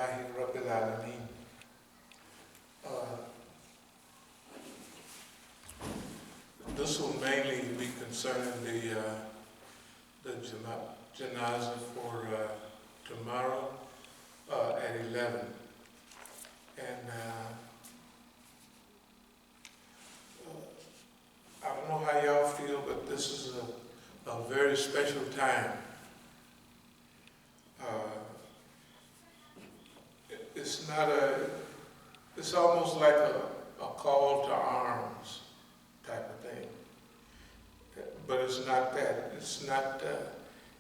Alhamdulillahi Rabbil Alameen. This will mainly be concerning the janazah for tomorrow at 11. And I don't know how y'all feel, but this is a very special time. It's almost like a call to arms type of thing. But it's not that. It's not,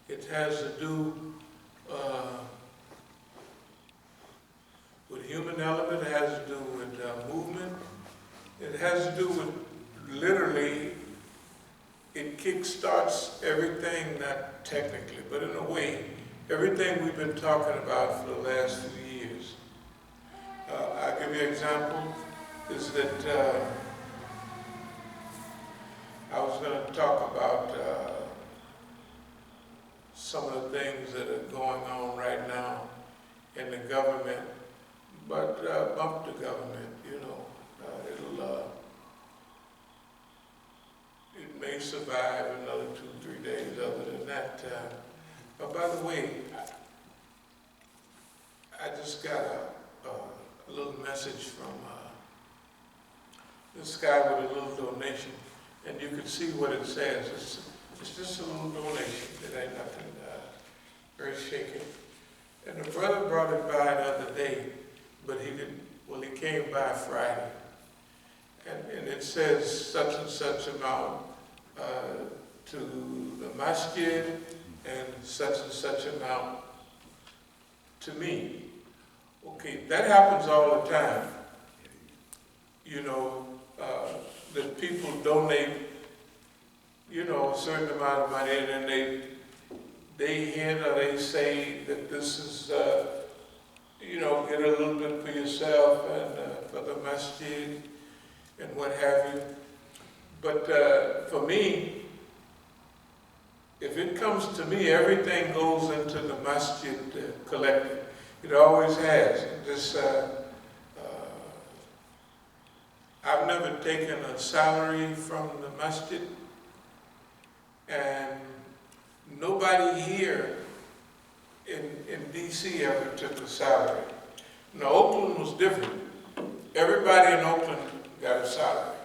it has to do with human element, it has to do with movement. It has to do with literally, it kickstarts everything, not technically, but in a way, everything we've been talking about for the last few years. I'll give you an example, is that I was going to talk about some of the things that are going on right now in the government, but bump the government, you know. It may survive another 2-3 days. Other than that, by the way, I just got a little message from this guy with a little donation, and you can see what it says. It's just a little donation. It ain't nothing very shaky. And the brother brought it by the other day, but he didn't. Well, he came by Friday, and it says such and such amount to the Masjid and such amount to me. Okay, that happens all the time. You know, that people donate, you know, a certain amount of money, and then they hint or they say that this is, you know, get a little bit for yourself and for the Masjid and what have you. But for me, if it comes to me, everything goes into the Masjid collective. It always has. I've never taken a salary from the Masjid, and nobody here in D.C. ever took a salary. Now, Oakland was different. Everybody in Oakland got a salary.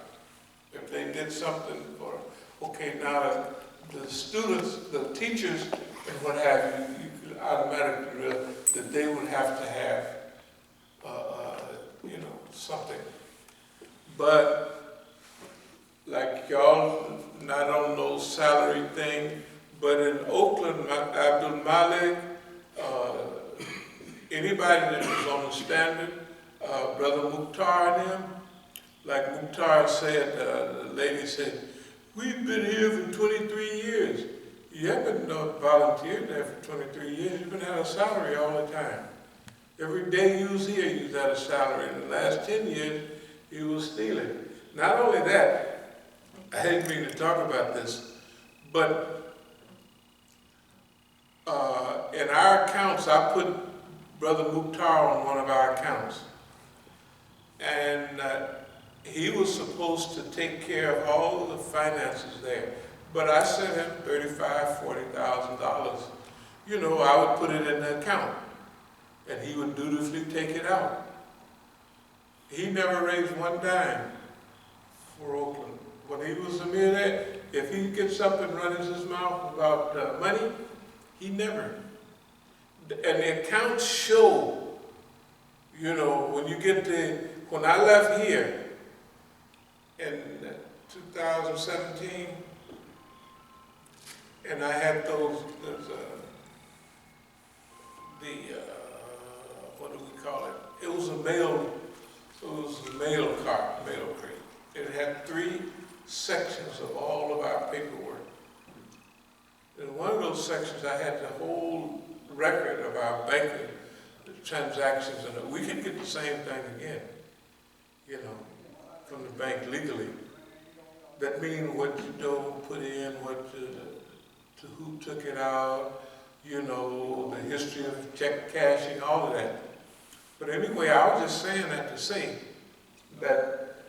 If they did something for, okay, now the students, the teachers, and what have you, you could automatically realize that they would have to have, you know, something. But, like y'all, not on no salary thing, but in Oakland, Abdul Malik, anybody that was on the standard, Brother Mukhtar and him, like Mukhtar said, the lady said, we've been here for 23 years. You haven't volunteered there for 23 years. You've been had a salary all the time. Every day you was here, you had a salary. In the last 10 years, you was stealing. Not only that, I didn't mean to talk about this, but in our accounts, I put Brother Mukhtar on one of our accounts. And he was supposed to take care of all the finances there. But I sent him $35,000, $40,000. You know, I would put it in the account, and he would dutifully take it out. He never raised one dime for Oakland. When he was a millionaire, if he gets up and runs his mouth about money, he never. And the accounts show, you know, when you get when I left here in 2017, and I had what do we call it? It was a mail crate. It had 3 sections of all of our paperwork. In one of those sections, I had the whole record of our banking transactions, and we could get the same thing again, you know, from the bank legally. That means what you don't put in, what to who took it out, you know, the history of check cashing, all of that. But anyway, I was just saying that to say that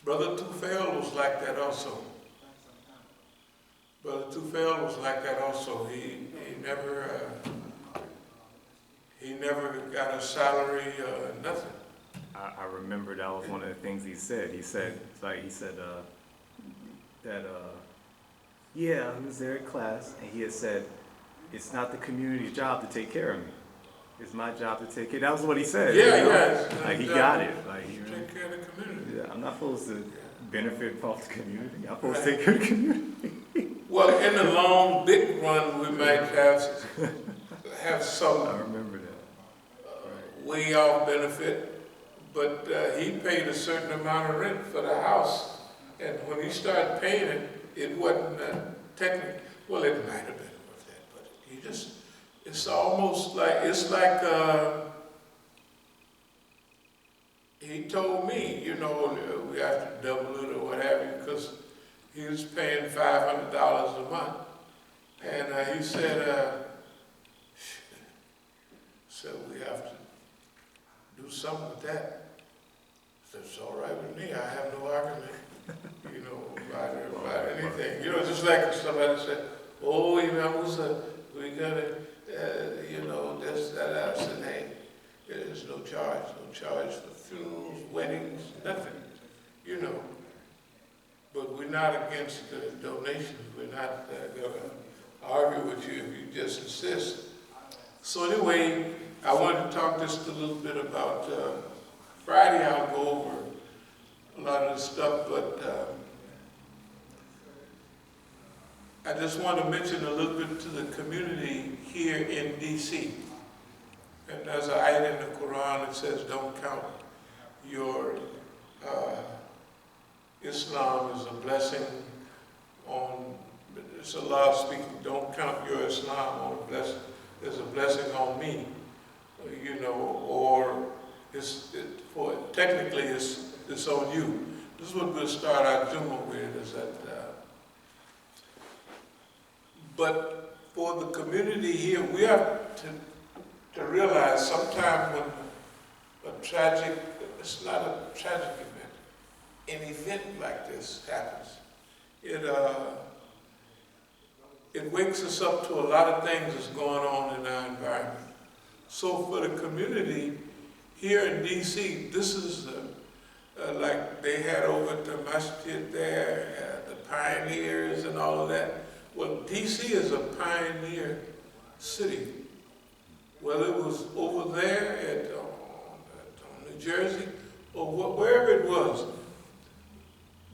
Brother Tufayl was like that also. Brother Tufayl was like that also. He never got a salary, nothing. I remember that was one of the things he said. He said that yeah, he was there in class, and he had said, "It's not the community's job to take care of me. It's my job to take care." That was what he said. Yeah, you know? yeah. Like he got it. Like he really, take care of the community. yeah, I'm not supposed to benefit off the community. I'm supposed to take care of the community. Well, in the long, big run, we might have some I remember that. way off benefit, but he paid a certain amount of rent for the house, and when he started paying it, it wasn't technically, well, it might have been worth that, but he just, it's almost like, he told me, you know, we have to double it or what have you, because he was paying $500 a month. And he said, so we have to do something with that. I said, it's all right with me, I have no argument, you know, about anything. You know, just like somebody said, oh, Imam Musa, we gotta, you know, this, that. I said, hey, there's no charge for funerals, weddings, nothing, you know. But we're not against the donations. We're not going to argue with you if you just insist. So anyway, I wanted to talk just a little bit about Friday. I'll go over a lot of the stuff, but I just want to mention a little bit to the community here in D.C. And there's an ayat in the Quran that says, don't count your Islam is a blessing on, it's Allah speaking, don't count your Islam on a blessing, there's a blessing on me, you know, or technically it's on you. This is what we'll start our Jummah with, is that, but for the community here, we have to realize sometimes when it's not a tragic event, an event like this happens, it wakes us up to a lot of things that's going on in our environment. So for the community here in D.C., this is like they had over at the Masjid there, the pioneers and all of that. Well, D.C. is a pioneer city. Whether it was over there on New Jersey or wherever it was,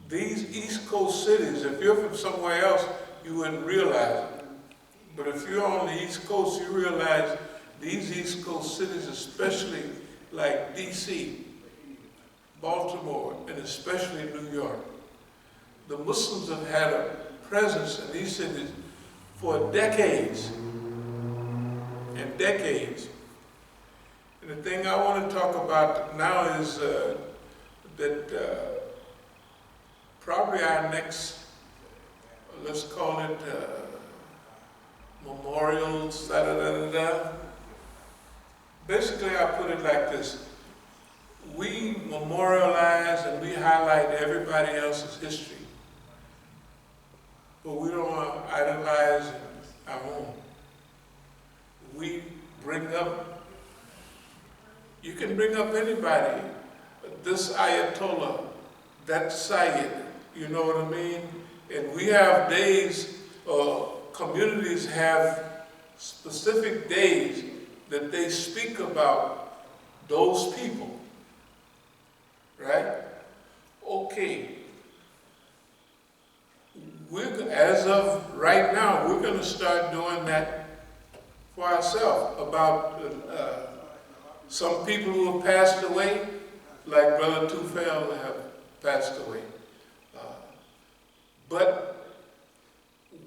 these East Coast cities, if you're from somewhere else, you wouldn't realize it. But if you're on the East Coast, you realize these East Coast cities, especially like D.C., Baltimore, and especially New York, the Muslims have had a presence in these cities for decades and decades. And the thing I want to talk about now is that probably our next, let's call it memorials, Basically, I put it like this. We memorialize and we highlight everybody else's history, but we don't want to idolize our own. We bring up, you can bring up anybody, this Ayatollah, that Sayyid, you know what I mean? And we have days, communities have specific days that they speak about those people, right? Okay, as of right now, we're going to start doing that for ourselves, about some people who have passed away, like Brother Tufayl have passed away. But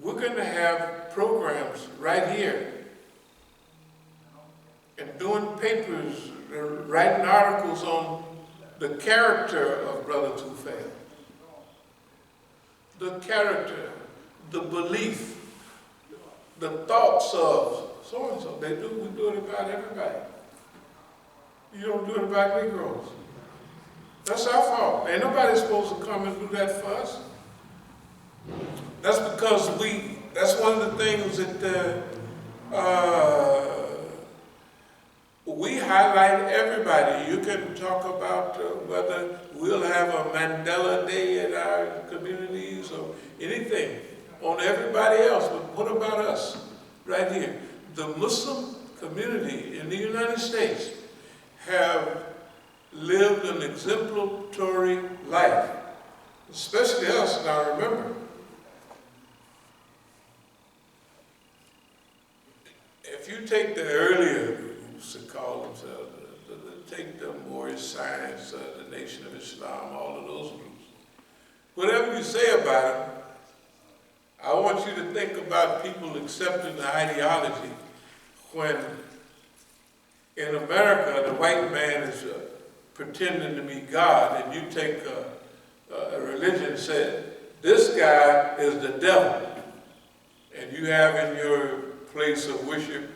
we're going to have programs right here, and doing papers, writing articles on the character of Brother Tufayl. The character, the belief, the thoughts of so-and-so. We do it about everybody. You don't do it about Negroes. That's our fault. Ain't nobody supposed to come and do that for us. That's because that's one of the things that we highlight everybody. You can talk about whether we'll have a Mandela Day in our communities or anything on everybody else, but what about us right here? The Muslim community in the United States have lived an exemplary life, especially us. Now remember, if you take the earlier groups that call themselves, take the Moorish Science, the Nation of Islam, all of those groups, whatever you say about them, I want you to think about people accepting the ideology when in America the white man is pretending to be God, and you take a religion and say, this guy is the devil, and you have in your place of worship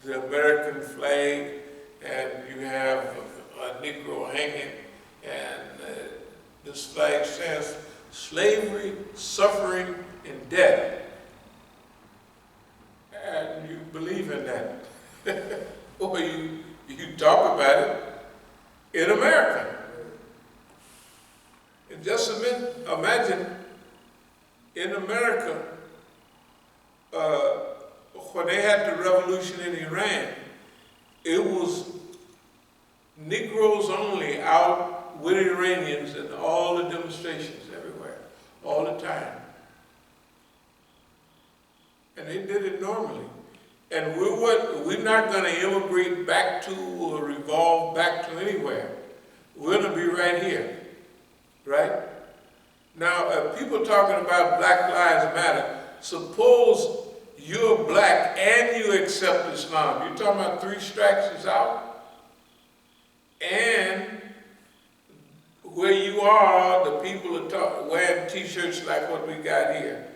the American flag, and you have a Negro hanging, and this flag says slavery, suffering, and death. And you believe in that. Or you talk about it in America. And just imagine in America, when they had the revolution in Iran, it was Negroes only out with Iranians in all the demonstrations everywhere, all the time. And they did it normally. And we're not going to immigrate back to or revolve back to anywhere. We're going to be right here, right? Now, people talking about Black Lives Matter, suppose you're black and you accept Islam. You're talking about 3 strikes is out? And where you are, the people are wearing t-shirts like what we got here.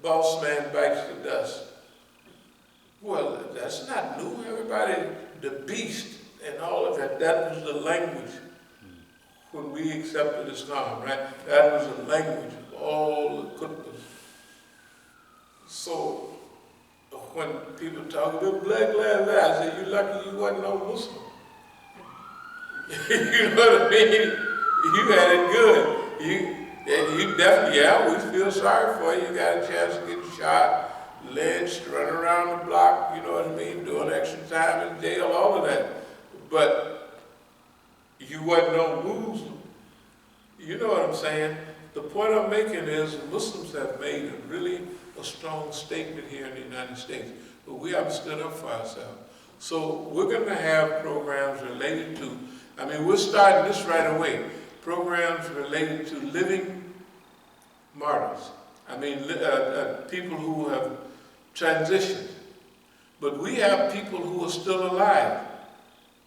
Boss man bites the dust. Well, that's not new. Everybody, the beast and all of that, that was the language when we accepted Islam, right? That was the language of all the Qutbas. So when people talk about Black Lives Matter, I say, you're lucky you wasn't no Muslim. You know what I mean? You had it good. You definitely, yeah, we feel sorry for you. You got a chance to get shot, lynched, run around the block, you know what I mean, doing extra time in jail, all of that. But you wasn't no Muslim. You know what I'm saying? The point I'm making is Muslims have made a strong statement here in the United States, but we haven't stood up for ourselves. So we're going to have programs related to, we're starting this right away, programs related to living martyrs. People who have transitioned. But we have people who are still alive.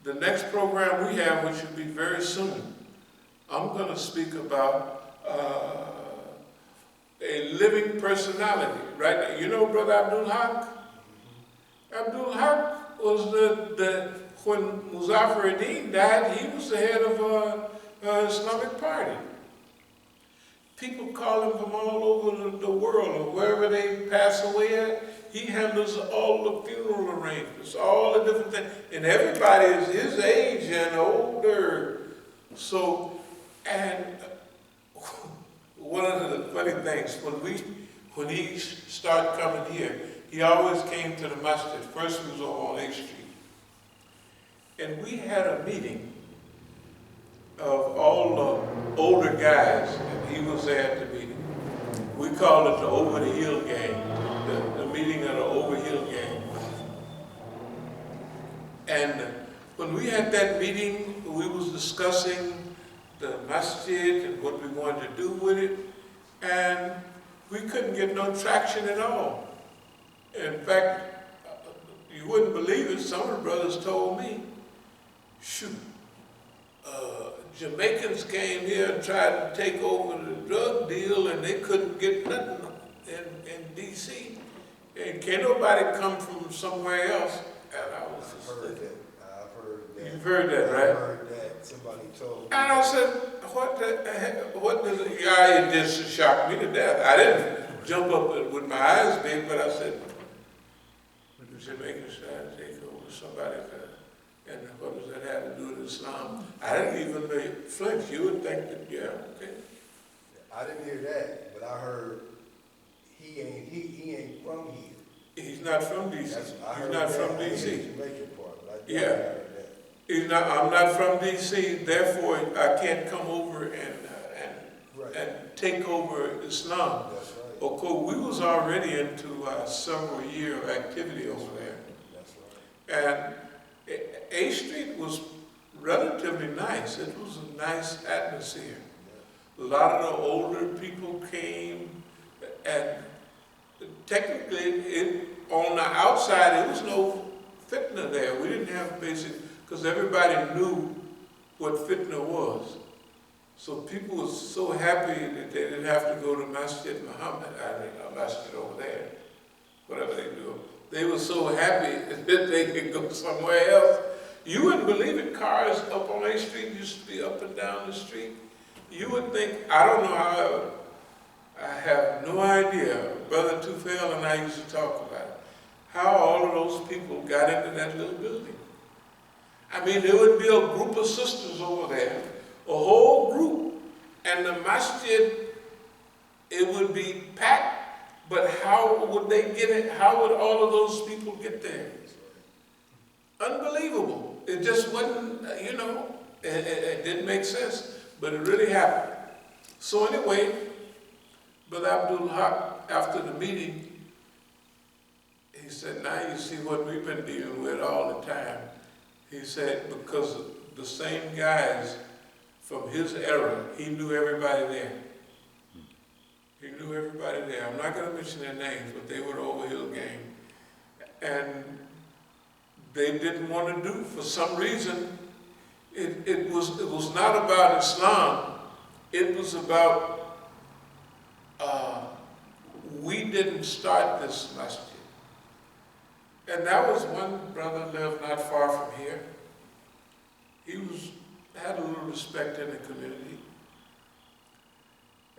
The next program we have, which will be very soon, I'm going to speak about a living personality, right? You know Brother Abdul Haq? Abdul Haq was when Muzaffar ad-Din died, he was the head of Islamic Party. People call him from all over the world, or wherever they pass away at. He handles all the funeral arrangements, all the different things. And everybody is his age and older. So, and one of the funny things, when he started coming here, he always came to the Masjid. First he was over on 8th Street. And we had a meeting of all the older guys, and he was there at the meeting. We called it the Over the Hill Gang, the meeting of the Over Hill Gang. And when we had that meeting, we was discussing the masjid and what we wanted to do with it, and we couldn't get no traction at all. In fact, you wouldn't believe it, some of the brothers told me, shoot, Jamaicans came here and tried to take over the drug deal and they couldn't get nothing in D.C. And can't nobody come from somewhere else. And I was just I've heard that. You've heard that, I right? heard that. Somebody told me. And I said, what the heck, what does it, yeah, it just shocked me to death. I didn't jump up with my eyes big, but I said, Jamaica trying to take over somebody, and what does that have to do with Islam? I didn't even flinch. You would think that, yeah, okay. I didn't hear that, but I heard he ain't from here. He's not from D.C. I He's heard not that. from I didn't D.C. hear the Jamaican part, but I Yeah. heard that. He's not. I'm not from D.C. Therefore, I can't come over Right. and take over Islam. That's right. Of course, we was already into several year of activity over there. That's right. And A Street was relatively nice. It was a nice atmosphere. A lot of the older people came, and technically, on the outside, there was no fitna there. We didn't have basic, because everybody knew what fitna was. So people were so happy that they didn't have to go to Masjid Muhammad, Masjid over there, whatever they do. They were so happy that they could go somewhere else. You wouldn't believe it, cars up on A Street used to be up and down the street. You would think, I don't know how, I have no idea, Brother Tufayl and I used to talk about it, how all of those people got into that little building. I mean, there would be a group of sisters over there, a whole group, and the masjid, it would be packed, but how would they get it? How would all of those people get there? Unbelievable. It just wasn't, you know, it didn't make sense, but it really happened. So anyway, Brother Abdul Haq, after the meeting, he said, now you see what we've been dealing with all the time. He said, because the same guys from his era, he knew everybody there. He knew everybody there. I'm not going to mention their names, but they were the Overhill gang. And they didn't want to do, for some reason, it was not about Islam. It was about, we didn't start this masjid. And that was one brother lived not far from here. He had a little respect in the community.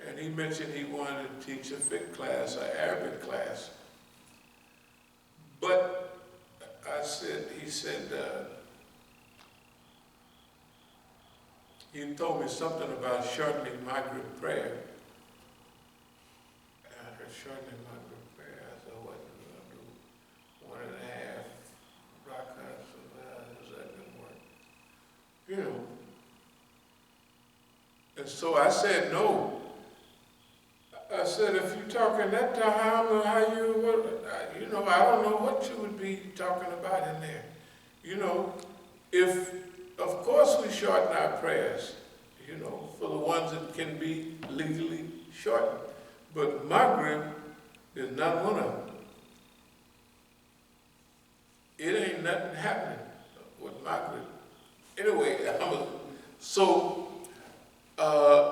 And he mentioned he wanted to teach a fiqh class, an Arabic class. But he said, he told me something about shortening Maghrib prayer. Shortening Maghrib prayer, I said, what are you going to do? 1.5 rakats, is that going to work? You know. And so I said, no. I said, if you're talking that time, you know, I don't know what you would be talking about in there. You know, of course we shorten our prayers, you know, for the ones that can be legally shortened. But Maghrib is not one of them. It ain't nothing happening with Maghrib. Anyway,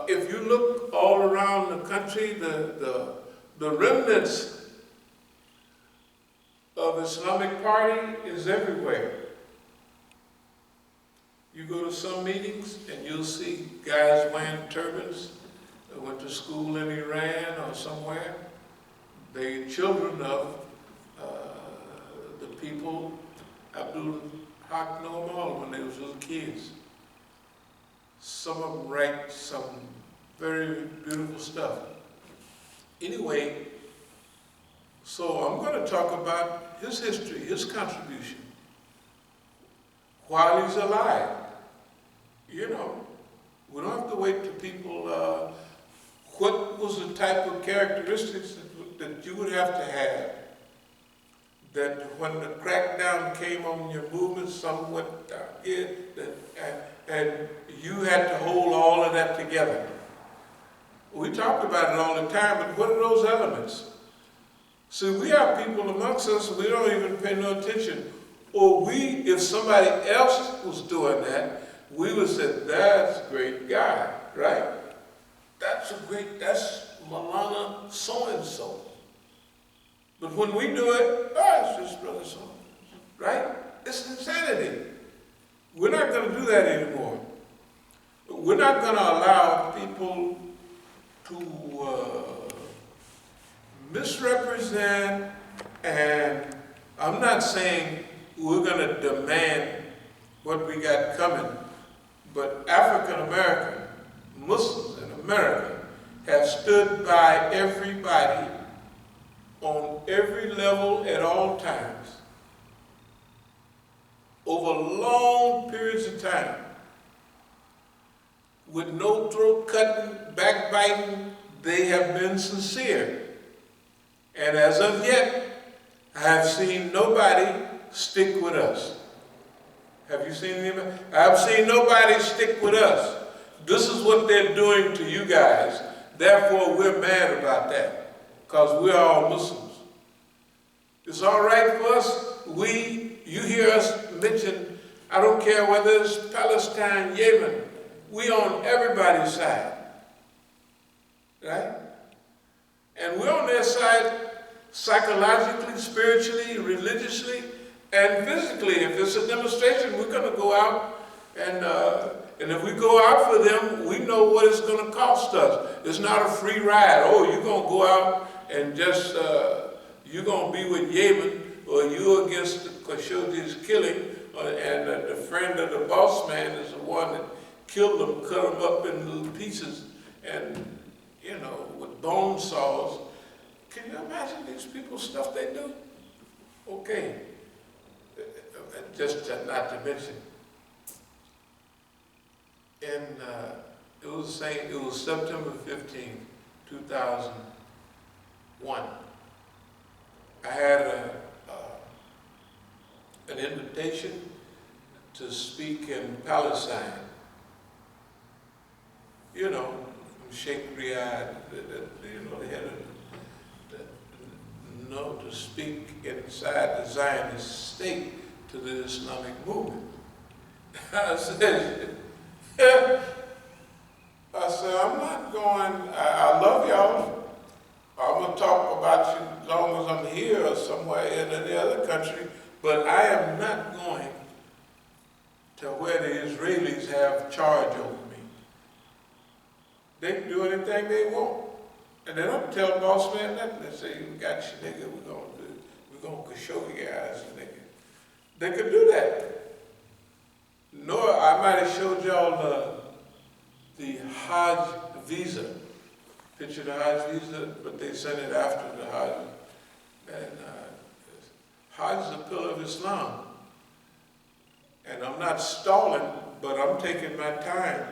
if you look all around the country, the remnants of Islamic Party is everywhere. You go to some meetings and you'll see guys wearing turbans that went to school in Iran or somewhere. They're children of the people. Abdul Haq know them all when they was little kids. Some of them write some very beautiful stuff. Anyway, so I'm going to talk about his history, his contribution, while he's alive. You know, we don't have to wait till people, what was the type of characteristics that you would have to have that when the crackdown came on your movement somewhat down here, and you had to hold all of that together. We talked about it all the time, but what are those elements? See, we have people amongst us, we don't even pay no attention. Or if somebody else was doing that, we would say, that's a great guy, right? That's Malana so-and-so. But when we do it, it's just brother so, right? It's insanity. We're not going to do that anymore. We're not going to allow people to misrepresent, and I'm not saying we're going to demand what we got coming, but African American, Muslims in America have stood by everybody on every level at all times over long periods of time with no throat cutting, backbiting. They have been sincere. And as of yet, I have seen nobody stick with us. Have you seen anybody? I've seen nobody stick with us. This is what they're doing to you guys. Therefore, we're mad about that, because we're all Muslims. It's all right for us. You hear us mention, I don't care whether it's Palestine, Yemen, we on everybody's side, right? And we're on their side psychologically, spiritually, religiously, and physically. If it's a demonstration, we're going to go out, and if we go out for them, we know what it's going to cost us. It's not a free ride. Oh, you're going to go out and just, you're going to be with Yemen, or you're against Khashoggi's killing, and the friend of the boss man is the one that killed them, cut them up in little pieces, and, you know, with bone saws. Can you imagine these people's stuff they do? Okay. Just not to mention, it was September 15, 2001. I had an invitation to speak in Palestine. You know, Sheikh Riyadh, they had to speak inside the Zionist state to the Islamic movement. I said, I'm not going, I love y'all. I'm going to talk about you as long as I'm here or somewhere in any other country, but I am not going to where the Israelis have charge over me. They can do anything they want. And they don't tell boss man nothing. They say, you got your nigga, we're going to show you guys, nigga. They could do that. Nor, I might have showed y'all the Hajj visa. Picture the Hajj visa, but they sent it after the Hajj. And Hajj is a pillar of Islam. And I'm not stalling, but I'm taking my time